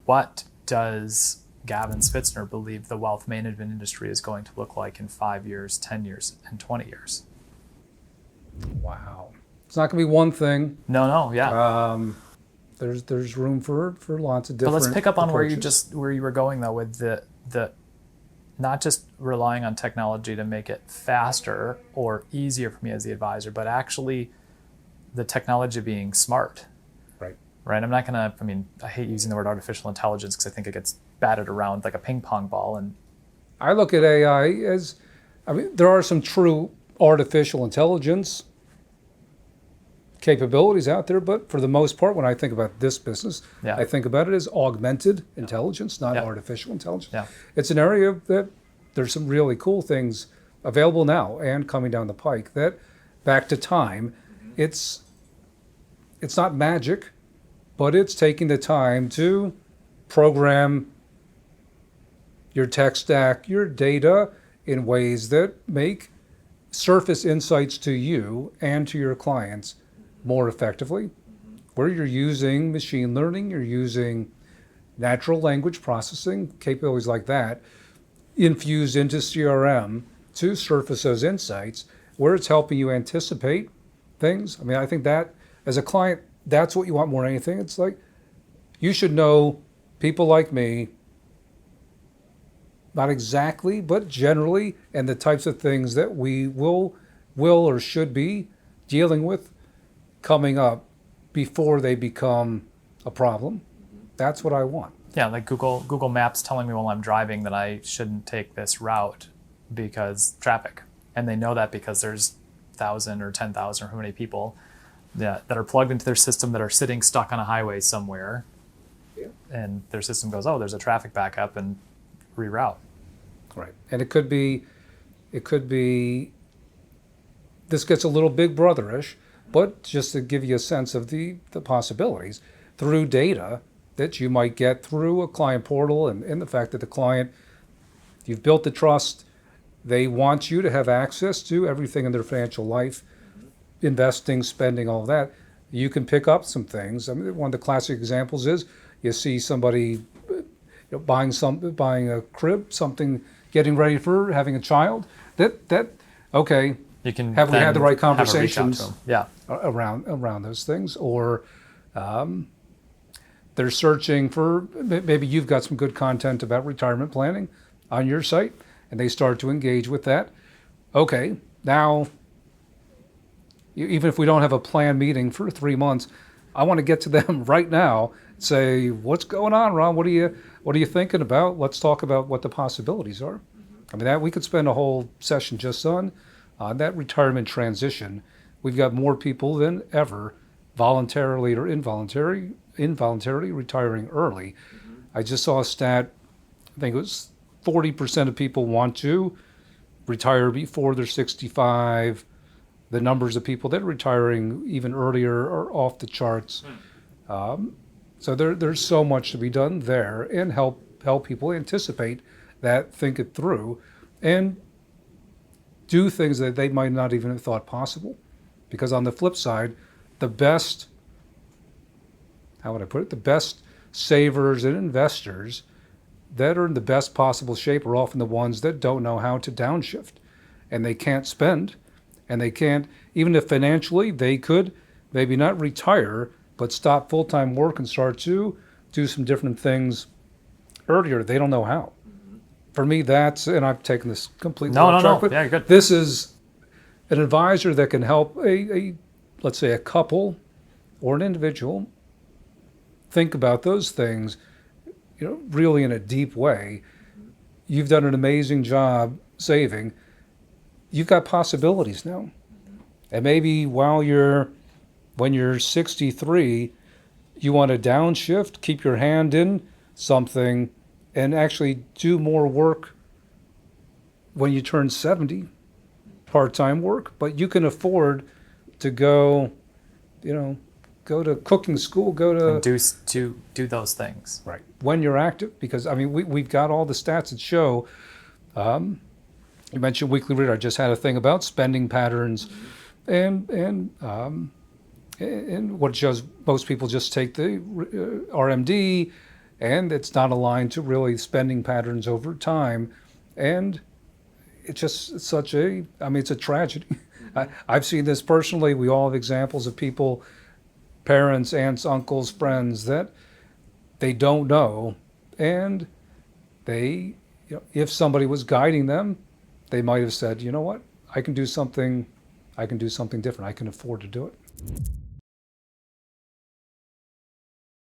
what does Gavin Spitzner believe the wealth management industry is going to look like in 5 years, 10 years, and 20 years? Wow. It's not going to be one thing. No, yeah. There's room for lots of different. But let's pick up on approaches. where you were going though, with the not just relying on technology to make it faster or easier for me as the advisor, but actually the technology being smart. Right. I'm not gonna. I mean, I hate using the word artificial intelligence because I think it gets batted around like a ping pong ball. And I look at AI as, I mean, there are some true artificial intelligence capabilities out there, but for the most part, when I think about this business, I think about it as augmented intelligence, not artificial intelligence. Yeah. It's an area that there's some really cool things available now and coming down the pike that, back to time, it's not magic, but it's taking the time to program your tech stack, your data in ways that make surface insights to you and to your clients more effectively, where you're using machine learning, you're using natural language processing, capabilities like that, infused into CRM to surface those insights, where it's helping you anticipate things. I mean, I think that as a client, that's what you want more than anything. It's like, you should know people like me, not exactly, but generally, and the types of things that we will or should be dealing with coming up before they become a problem. That's what I want. Yeah, like Google Maps telling me while I'm driving that I shouldn't take this route because traffic. And they know that because there's 1,000 or 10,000 or how many people that are plugged into their system that are sitting stuck on a highway somewhere. Yeah. And their system goes, oh, there's a traffic backup, and reroute. Right. And it could be, this gets a little big brotherish, but just to give you a sense of the possibilities through data that you might get through a client portal, and the fact that the client, you've built the trust, they want you to have access to everything in their financial life, investing, spending, all that. You can pick up some things. I mean, one of the classic examples is you see somebody buying a crib, something, getting ready for having a child. Okay. You can have we had the right conversations around those things, or they're searching for, maybe you've got some good content about retirement planning on your site, and they start to engage with that. Okay, now, even if we don't have a planned meeting for 3 months, I want to get to them right now, say, what's going on, Ron? What are you thinking about? Let's talk about what the possibilities are. I mean, that we could spend a whole session just on that retirement transition. We've got more people than ever voluntarily or involuntarily retiring early. I just saw a stat, I think it was 40% of people want to retire before they're 65. The numbers of people that are retiring even earlier are off the charts. So there's so much to be done there, and help people anticipate that, think it through, and do things that they might not even have thought possible. Because on the flip side, the best savers and investors that are in the best possible shape are often the ones that don't know how to downshift. And they can't spend, and they can't, even if financially they could maybe not retire, but stop full-time work and start to do some different things earlier. They don't know how. For me, that's, and I've taken this completely off track, but yeah, good. This is an advisor that can help let's say a couple or an individual think about those things, really in a deep way. You've done an amazing job saving. You've got possibilities now. And maybe when you're 63, you want to downshift, keep your hand in something, and actually do more work when you turn 70, part-time work. But you can afford to go to cooking school, and do those things. Right. When you're active, because I mean, we've got all the stats that show, you mentioned Weekly Reader. I just had a thing about spending patterns, and what shows most people just take the RMD, and it's not aligned to really spending patterns over time. And it's just such a, I mean, it's a tragedy. I've seen this personally. We all have examples of people, parents, aunts, uncles, friends, that they don't know, and they, if somebody was guiding them, they might have said, you know what, I can do something different. I can afford to do it.